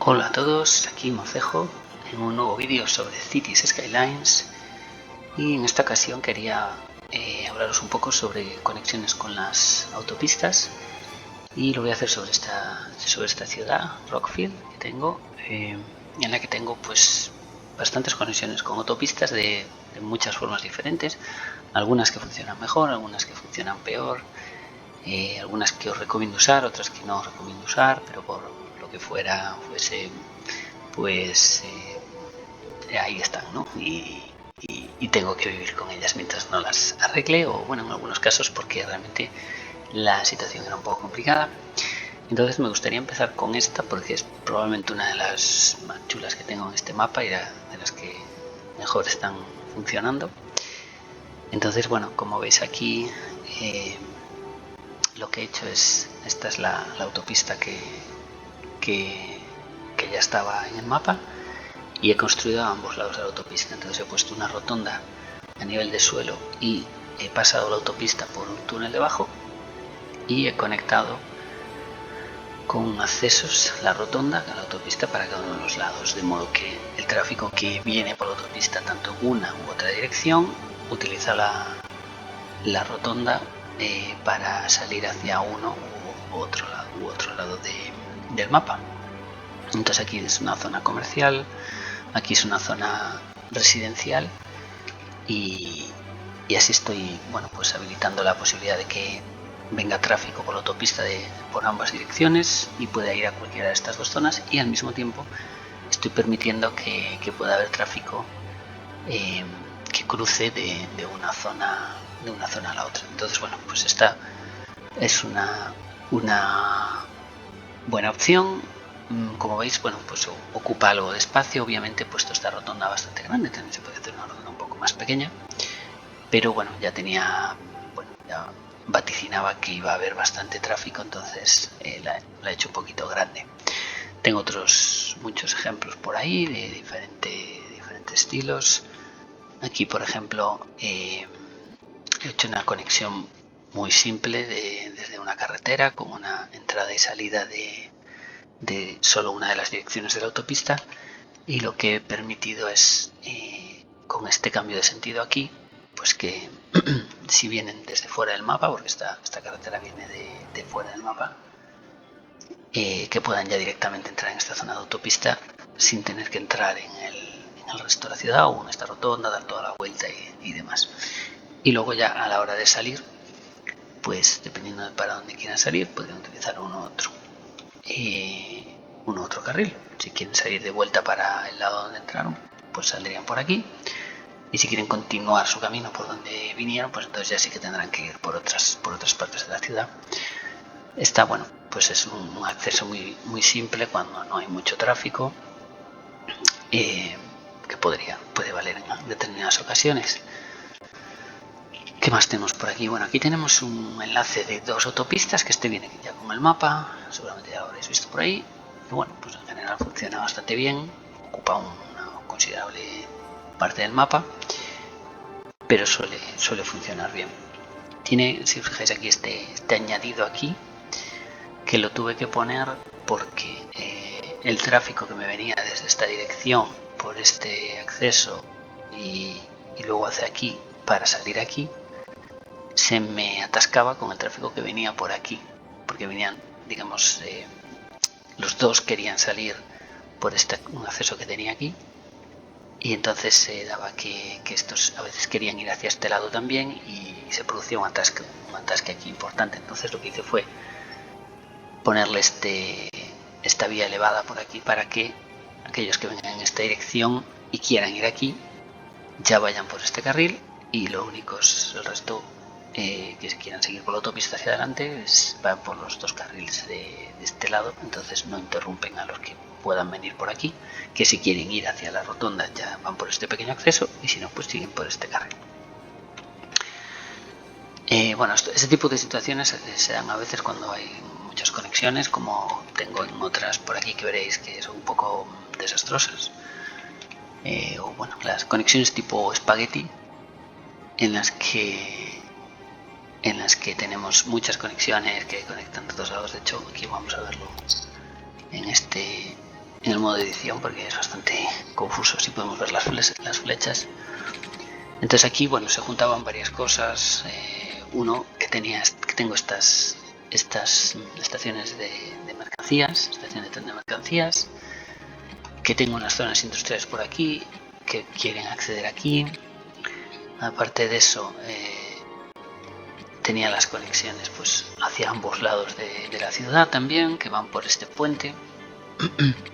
Hola a todos, aquí Moncejo en un nuevo vídeo sobre Cities Skylines, y en esta ocasión quería hablaros un poco sobre conexiones con las autopistas, y lo voy a hacer sobre esta ciudad, Rockfield, que tengo, en la que tengo pues bastantes conexiones con autopistas de muchas formas diferentes, algunas que funcionan mejor, algunas que funcionan peor, algunas que os recomiendo usar, otras que no os recomiendo usar, pero por lo que fuese, pues ahí están, ¿no? Y tengo que vivir con ellas mientras no las arregle, o bueno, en algunos casos porque realmente la situación era un poco complicada. Entonces me gustaría empezar con esta porque es probablemente una de las más chulas que tengo en este mapa y de las que mejor están funcionando. Entonces, bueno, como veis aquí, lo que he hecho es, esta es la autopista que ya estaba en el mapa, y he construido a ambos lados de la autopista. Entonces he puesto una rotonda a nivel de suelo y he pasado la autopista por un túnel debajo y he conectado con accesos la rotonda a la autopista para cada uno de los lados, de modo que el tráfico que viene por la autopista tanto en una u otra dirección utiliza la rotonda para salir hacia uno u otro lado del mapa. Entonces aquí es una zona comercial, aquí es una zona residencial, y así estoy, bueno, pues habilitando la posibilidad de que venga tráfico por la autopista por ambas direcciones y pueda ir a cualquiera de estas dos zonas, y al mismo tiempo estoy permitiendo que pueda haber tráfico que cruce de una zona a la otra. Entonces, bueno, pues esta es una buena opción. Como veis, bueno, pues ocupa algo de espacio. Obviamente he puesto esta rotonda bastante grande, también se puede hacer una rotonda un poco más pequeña, pero bueno, ya vaticinaba que iba a haber bastante tráfico, entonces la he hecho un poquito grande. Tengo muchos ejemplos por ahí de diferentes estilos. Aquí, por ejemplo, he hecho una conexión muy simple desde una carretera con una entrada y salida de solo una de las direcciones de la autopista, y lo que he permitido es, con este cambio de sentido aquí, pues que si vienen desde fuera del mapa, porque esta carretera viene de fuera del mapa, que puedan ya directamente entrar en esta zona de autopista sin tener que entrar en el resto de la ciudad o en esta rotonda, dar toda la vuelta y demás. Y luego ya a la hora de salir, pues dependiendo de para dónde quieran salir, podrían utilizar uno u otro carril. Si quieren salir de vuelta para el lado donde entraron, pues saldrían por aquí, y si quieren continuar su camino por donde vinieron, pues entonces ya sí que tendrán que ir por otras partes de la ciudad. Esta, bueno, pues es un acceso muy simple cuando no hay mucho tráfico, que puede valer en determinadas ocasiones. ¿Qué más tenemos por aquí? Bueno, aquí tenemos un enlace de dos autopistas, que viene ya con el mapa, seguramente ya lo habréis visto por ahí. Y bueno, pues en general funciona bastante bien, ocupa una considerable parte del mapa, pero suele funcionar bien. Tiene, si os fijáis aquí, este añadido aquí, que lo tuve que poner porque el tráfico que me venía desde esta dirección por este acceso y luego hacia aquí para salir aquí, se me atascaba con el tráfico que venía por aquí, porque venían, digamos, los dos querían salir por un acceso que tenía aquí, y entonces se daba que estos a veces querían ir hacia este lado también, y se producía un atasque aquí importante. Entonces lo que hice fue ponerle esta vía elevada por aquí para que aquellos que vengan en esta dirección y quieran ir aquí ya vayan por este carril, y lo único es el resto que se quieran seguir por la autopista hacia adelante van por los dos carriles de este lado. Entonces no interrumpen a los que puedan venir por aquí, que si quieren ir hacia la rotonda ya van por este pequeño acceso, y si no, pues siguen por este carril. Bueno, este tipo de situaciones se dan a veces cuando hay muchas conexiones, como tengo en otras por aquí que veréis que son un poco desastrosas, o bueno, las conexiones tipo espagueti, en las que tenemos muchas conexiones que conectan de dos lados. De hecho, aquí vamos a verlo en este en el modo de edición porque es bastante confuso. Si podemos ver las flechas. Entonces aquí, bueno, se juntaban varias cosas. Uno, que tengo estas estaciones de mercancías, estaciones de tren de mercancías, que tengo unas zonas industriales por aquí, que quieren acceder aquí. Aparte de eso, tenía las conexiones pues hacia ambos lados de la ciudad también, que van por este puente.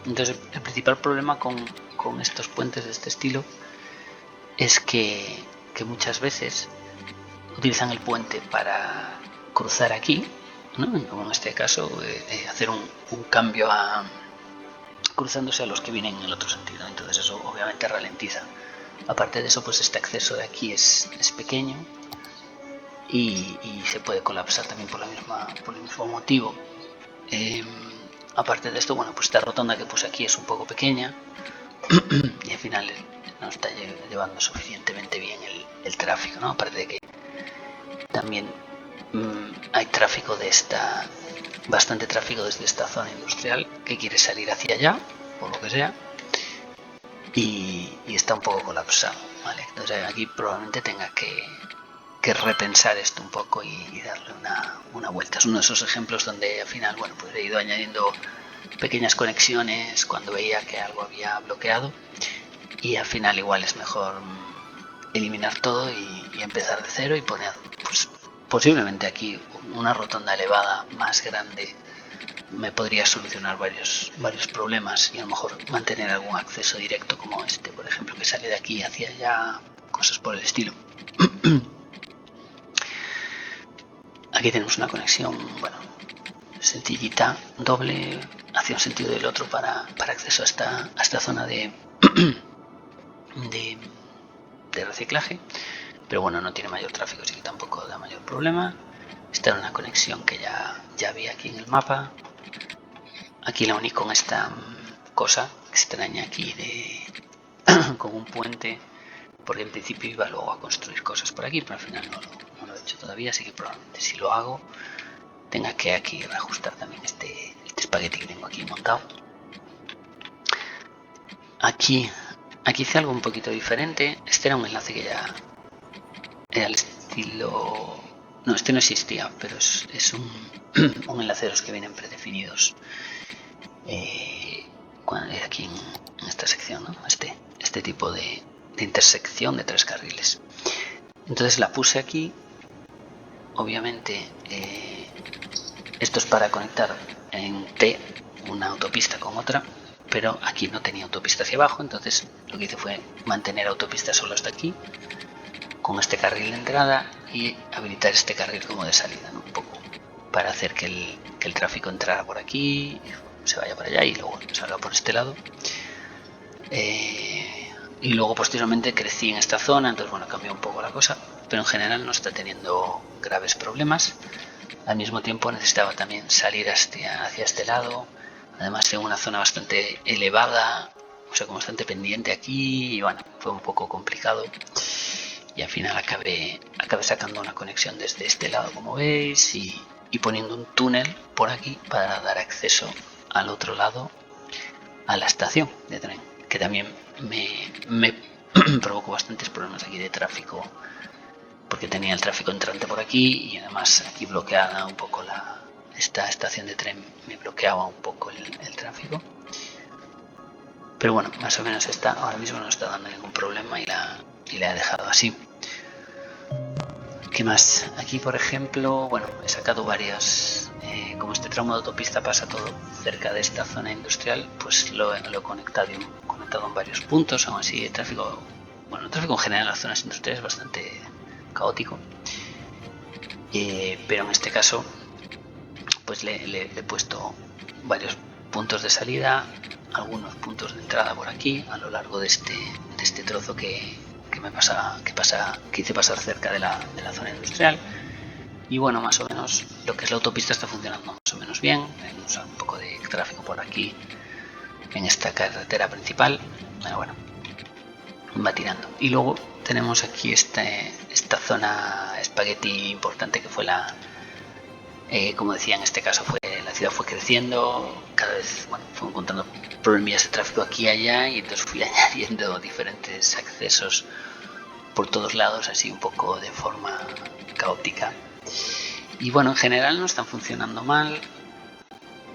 Entonces el principal problema con estos puentes de este estilo es que muchas veces utilizan el puente para cruzar aquí, ¿no? Como en este caso, hacer un cambio cruzándose a los que vienen en el otro sentido. Entonces eso obviamente ralentiza. Aparte de eso, pues este acceso de aquí es pequeño y se puede colapsar también por el mismo motivo. Aparte de esto, bueno, pues esta rotonda que puse aquí es un poco pequeña y al final no está llevando suficientemente bien el tráfico, ¿no? Aparte de que también hay tráfico bastante tráfico desde esta zona industrial que quiere salir hacia allá, por lo que sea, y está un poco colapsado, ¿vale? Entonces aquí probablemente tenga que repensar esto un poco y darle una vuelta. Es uno de esos ejemplos donde al final, bueno, pues he ido añadiendo pequeñas conexiones cuando veía que algo había bloqueado y al final igual es mejor eliminar todo y empezar de cero y poner pues posiblemente aquí una rotonda elevada más grande me podría solucionar varios problemas y a lo mejor mantener algún acceso directo como este, por ejemplo, que sale de aquí hacia allá, cosas por el estilo. Aquí tenemos una conexión, bueno, sencillita, doble, hacia un sentido del otro para acceso a esta zona de reciclaje, pero bueno, no tiene mayor tráfico, así que tampoco da mayor problema. Esta era una conexión que ya había aquí en el mapa. Aquí la uní con esta cosa extraña aquí con un puente, porque en principio iba luego a construir cosas por aquí, pero al final no lo he hecho todavía, así que probablemente si lo hago tenga que aquí reajustar también este espagueti que tengo aquí montado. Aquí hice algo un poquito diferente. Este era un enlace que ya era el estilo... No, este no existía, pero es un enlace de los que vienen predefinidos aquí en esta sección, ¿no? Este tipo de intersección de 3 carriles. Entonces la puse aquí. Obviamente esto es para conectar en T una autopista con otra, pero aquí no tenía autopista hacia abajo, entonces lo que hice fue mantener autopista solo hasta aquí con este carril de entrada y habilitar este carril como de salida, ¿no? Un poco para hacer que el tráfico entrara por aquí, se vaya para allá y luego salga por este lado. Y luego posteriormente crecí en esta zona, entonces bueno, cambió un poco la cosa, pero en general no está teniendo graves problemas. Al mismo tiempo necesitaba también salir hacia este lado, además en una zona bastante elevada, o sea, con bastante pendiente aquí, y bueno, fue un poco complicado. Y al final acabé sacando una conexión desde este lado, como veis, y poniendo un túnel por aquí para dar acceso al otro lado a la estación de tren, que también me provocó bastantes problemas aquí de tráfico, porque tenía el tráfico entrante por aquí y además aquí bloqueada un poco esta estación de tren me bloqueaba un poco el tráfico. Pero bueno, más o menos ahora mismo no está dando ningún problema y la he dejado así. ¿Qué más? Aquí, por ejemplo, bueno, he sacado varias. Como este tramo de autopista pasa todo cerca de esta zona industrial, pues lo he conectado en varios puntos. Aún así, el tráfico en general en las zonas industriales es bastante caótico. Pero en este caso, pues le he puesto varios puntos de salida, algunos puntos de entrada por aquí, a lo largo de este trozo que hice pasar cerca de la zona industrial. Y bueno, más o menos lo que es la autopista está funcionando más o menos bien. Tenemos un poco de tráfico por aquí en esta carretera principal, pero bueno, va tirando. Y luego tenemos aquí esta zona espagueti importante que fue la Como decía, en este caso la ciudad fue creciendo, cada vez fue encontrando problemillas de tráfico aquí y allá, y entonces fui añadiendo diferentes accesos por todos lados, así un poco de forma caótica. Y bueno, en general no están funcionando mal.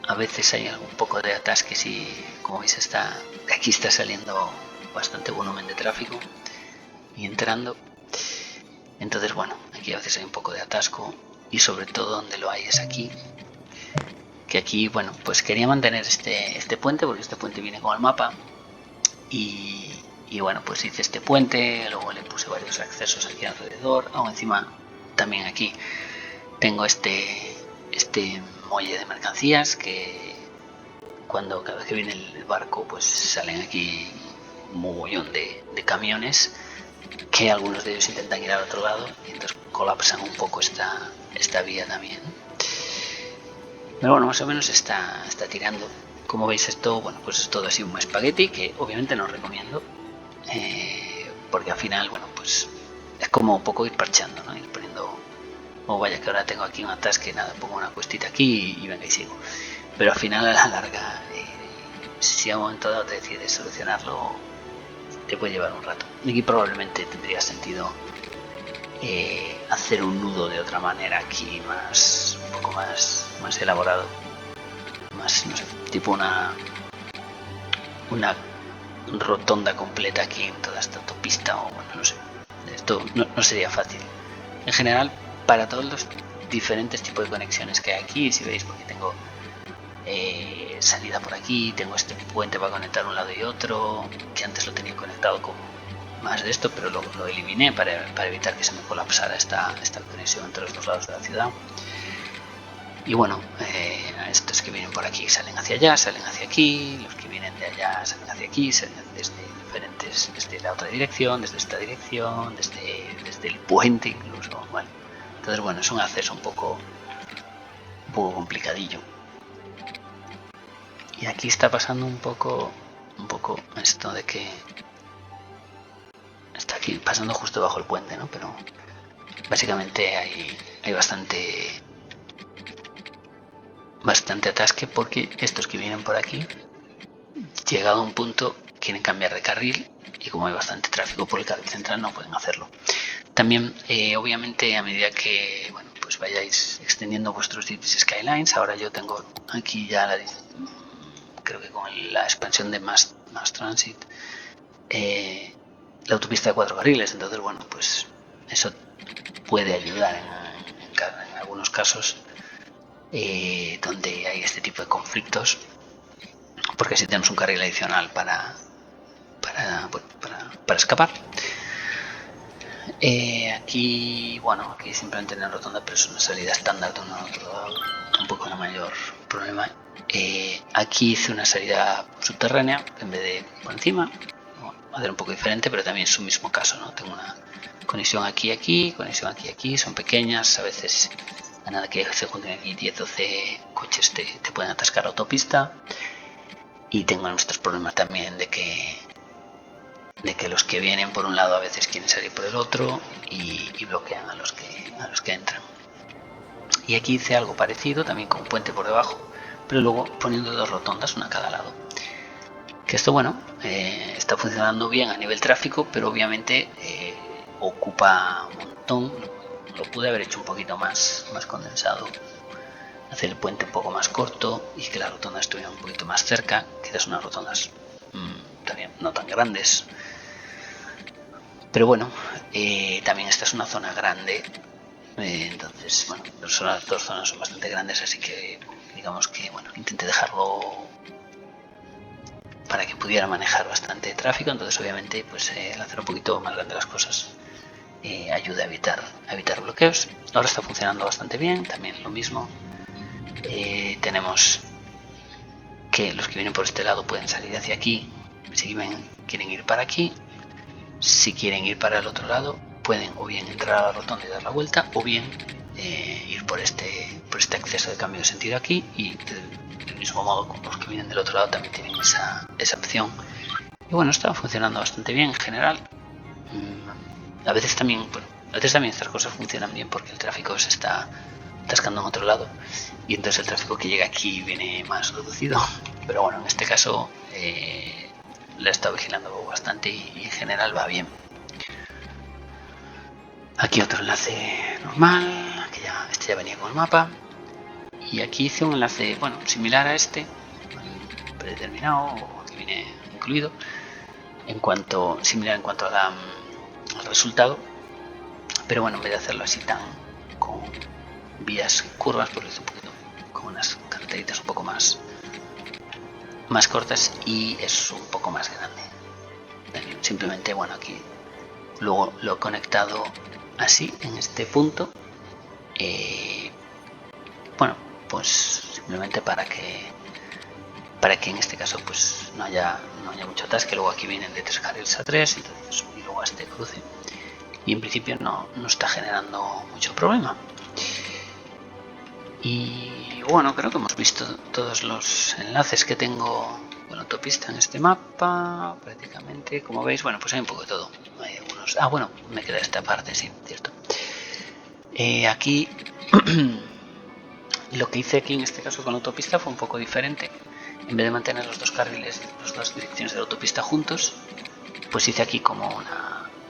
A veces hay un poco de atasques y, como veis, de aquí está saliendo bastante volumen de tráfico y entrando. Entonces, bueno, aquí a veces hay un poco de atasco, y sobre todo donde lo hay es aquí. Que aquí, bueno, pues quería mantener este puente, porque este puente viene con el mapa. Y bueno, pues hice este puente, luego le puse varios accesos aquí alrededor. Aún encima, también aquí tengo este muelle de mercancías, que cada vez que viene el barco, pues salen aquí un mogollón de camiones, que algunos de ellos intentan ir al otro lado, y entonces colapsan un poco esta vía también. Pero bueno, más o menos está tirando. Como veis, esto, bueno, pues es todo así un espagueti, que obviamente no recomiendo, porque al final, bueno, pues es como un poco ir parchando, ¿no? Ir poniendo, vaya que ahora tengo aquí un atasque, nada, pongo una cuestita aquí y venga y sigo. Pero al final, a la larga, si a un momento dado te decides solucionarlo, te puede llevar un rato. Y aquí probablemente tendría sentido hacer un nudo de otra manera aquí, un poco más elaborado, más, no sé, tipo una rotonda completa aquí en toda esta autopista, o bueno, no sé, esto no sería fácil. En general, para todos los diferentes tipos de conexiones que hay aquí, si veis, porque tengo salida por aquí, tengo este puente para conectar un lado y otro, que antes lo tenía conectado con más de esto, pero lo eliminé para evitar que se me colapsara esta conexión entre los dos lados de la ciudad. Y bueno, estos que vienen por aquí salen hacia allá, salen hacia aquí, los que vienen de allá salen hacia aquí, salen desde la otra dirección, desde esta dirección, desde el puente incluso. Bueno, entonces, bueno, es un acceso un poco complicadillo. Y aquí está pasando un poco esto de que está aquí pasando justo bajo el puente, ¿no? Pero básicamente hay bastante atasque, porque estos que vienen por aquí, llegado a un punto, quieren cambiar de carril, y como hay bastante tráfico por el carril central, no pueden hacerlo. También, obviamente, a medida que, bueno, pues vayáis extendiendo vuestros Cities Skylines, ahora yo tengo aquí ya creo que con la expansión de Mass Transit, la autopista de 4 carriles. Entonces, bueno, pues eso puede ayudar en algunos casos donde hay este tipo de conflictos, porque si tenemos un carril adicional para escapar. Aquí, bueno, aquí simplemente en la rotonda, pero es una salida estándar de uno a otro lado, tampoco hay mayor problema. Aquí hice una salida subterránea en vez de por encima. Bueno, va a ser un poco diferente, pero también es su mismo caso, ¿no? Tengo una conexión aquí, conexión aquí, son pequeñas, a veces a nada que se junten aquí 10-12 coches te pueden atascar la autopista. Y tengo nuestros problemas también de que los que vienen por un lado a veces quieren salir por el otro, y bloquean a los que entran. Y aquí hice algo parecido, también con un puente por debajo, pero luego poniendo dos rotondas, una a cada lado. Que esto, bueno, está funcionando bien a nivel tráfico, pero obviamente ocupa un montón. Lo pude haber hecho un poquito más condensado, hacer el puente un poco más corto y que las rotondas estuvieran un poquito más cerca, quizás unas rotondas también no tan grandes. Pero bueno, también esta es una zona grande, entonces, bueno, las dos zonas son bastante grandes, así que digamos que, bueno, intenté dejarlo para que pudiera manejar bastante tráfico. Entonces, obviamente, pues el hacer un poquito más grande las cosas ayuda a evitar bloqueos. Ahora está funcionando bastante bien, también lo mismo. Tenemos que los que vienen por este lado pueden salir hacia aquí, si quieren ir para aquí. Si quieren ir para el otro lado, pueden o bien entrar a la rotonda y dar la vuelta, o bien ir por este acceso de cambio de sentido aquí, y del mismo modo con los que vienen del otro lado también tienen esa opción. Y bueno, está funcionando bastante bien en general. A veces también estas cosas funcionan bien porque el tráfico se está atascando en otro lado, y entonces el tráfico que llega aquí viene más reducido. Pero bueno, en este caso la he estado vigilando bastante y en general va bien. Aquí otro enlace normal, que este ya venía con el mapa, y aquí hice un enlace, bueno, similar a este, predeterminado, o que viene incluido, similar en cuanto al resultado, pero bueno, en vez de hacerlo así tan con vías curvas, pues lo hice un poquito con unas características un poco más cortas y es un poco más grande. Simplemente, bueno, aquí luego lo he conectado así en este punto, bueno, pues simplemente para que en este caso pues no haya mucho atasque. Luego aquí vienen de 3 carriles a 3, entonces, y luego a este cruce, y en principio no está generando mucho problema. Y bueno, creo que hemos visto todos los enlaces que tengo con la autopista en este mapa, prácticamente. Como veis, bueno, pues hay un poco de todo. Hay algunos... bueno, me queda esta parte, sí, cierto. Aquí lo que hice aquí en este caso con la autopista fue un poco diferente. En vez de mantener los dos carriles, las dos direcciones de la autopista juntos, pues hice aquí como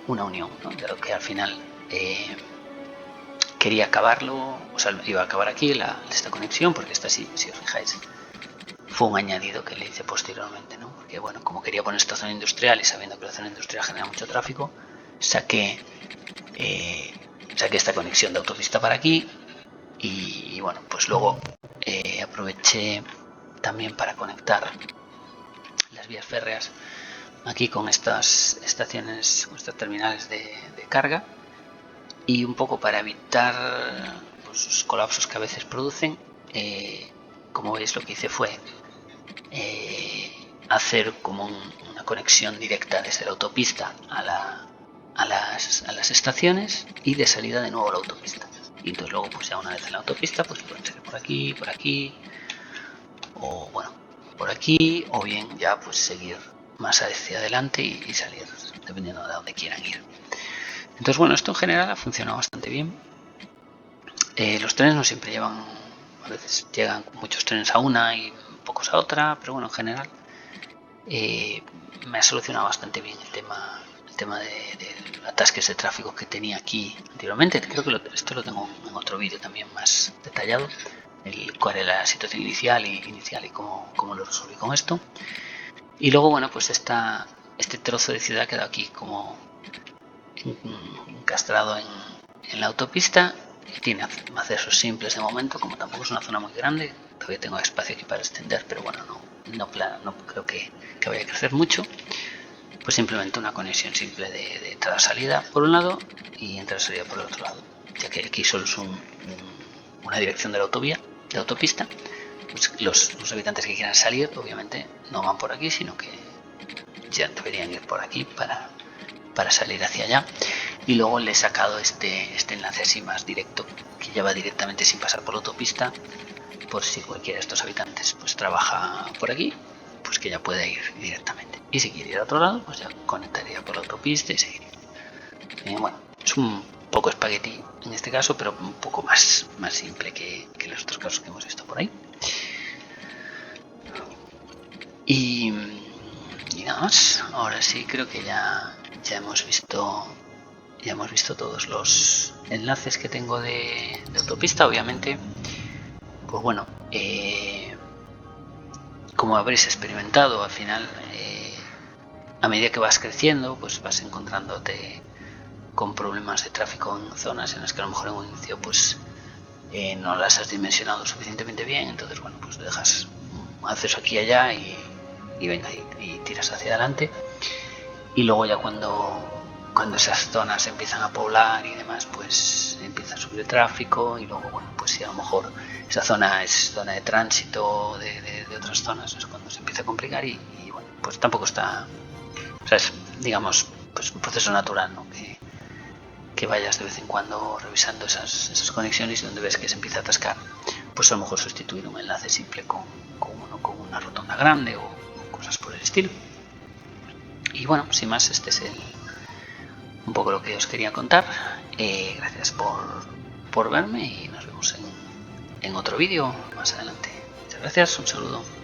una unión, ¿no? De lo que al final quería acabarlo, o sea, iba a acabar aquí esta conexión, porque esta, si os fijáis, fue un añadido que le hice posteriormente, ¿no? Porque bueno, como quería poner esta zona industrial y sabiendo que la zona industrial genera mucho tráfico, saqué esta conexión de autopista para aquí, y bueno, pues luego aproveché también para conectar las vías férreas aquí con estas estaciones, con estas terminales de carga, y un poco para evitar pues, los colapsos que a veces producen. Como veis, lo que hice fue hacer como una conexión directa desde la autopista a las estaciones y de salida de nuevo a la autopista. Y entonces luego, pues ya una vez en la autopista, pues pueden ser por aquí, o bueno, por aquí, o bien ya pues seguir más hacia adelante y salir, dependiendo de dónde quieran ir. Entonces bueno, esto en general ha funcionado bastante bien. Los trenes no siempre llevan, a veces llegan muchos trenes a una y pocos a otra, pero bueno, en general me ha solucionado bastante bien el tema de atasques de tráfico que tenía aquí anteriormente. Creo que esto lo tengo en otro vídeo también más detallado, cuál era la situación inicial y cómo lo resolví con esto. Y luego, bueno, pues este trozo de ciudad quedó aquí como encastrado en la autopista, y tiene accesos simples de momento, como tampoco es una zona muy grande. Todavía tengo espacio aquí para extender, pero bueno, no creo que vaya a crecer mucho. Pues simplemente una conexión simple de entrada-salida por un lado y entrada-salida por el otro lado, ya que aquí solo es una dirección de la autovía, de autopista. Pues los habitantes que quieran salir obviamente no van por aquí, sino que ya deberían ir por aquí para salir hacia allá. Y luego le he sacado este enlace así más directo, que lleva directamente sin pasar por la autopista, por si cualquiera de estos habitantes pues trabaja por aquí, pues que ya puede ir directamente. Y si quiere ir a otro lado, pues ya conectaría por la autopista y seguiría. Bueno, es un poco espagueti en este caso, pero un poco más simple que los otros casos que hemos visto por ahí. Y nada más. Ahora sí, creo que ya hemos visto todos los enlaces que tengo de autopista. Obviamente, pues bueno, como habréis experimentado, al final a medida que vas creciendo, pues vas encontrándote con problemas de tráfico en zonas en las que a lo mejor en un inicio pues no las has dimensionado suficientemente bien. Entonces bueno, pues dejas acceso aquí y allá y venga, y tiras hacia adelante. Y luego ya cuando esas zonas empiezan a poblar y demás, pues empieza a subir el tráfico. Y luego, bueno, pues si a lo mejor esa zona es zona de tránsito de otras zonas, es cuando se empieza a complicar. Y bueno, pues tampoco está, o sea, es, digamos, pues un proceso natural, ¿no? Que vayas de vez en cuando revisando esas conexiones, y donde ves que se empieza a atascar, pues a lo mejor sustituir un enlace simple con una rotonda grande o cosas por el estilo. Y bueno, sin más, este es un poco lo que os quería contar. Gracias por por verme y nos vemos en otro vídeo más adelante. Muchas gracias, un saludo.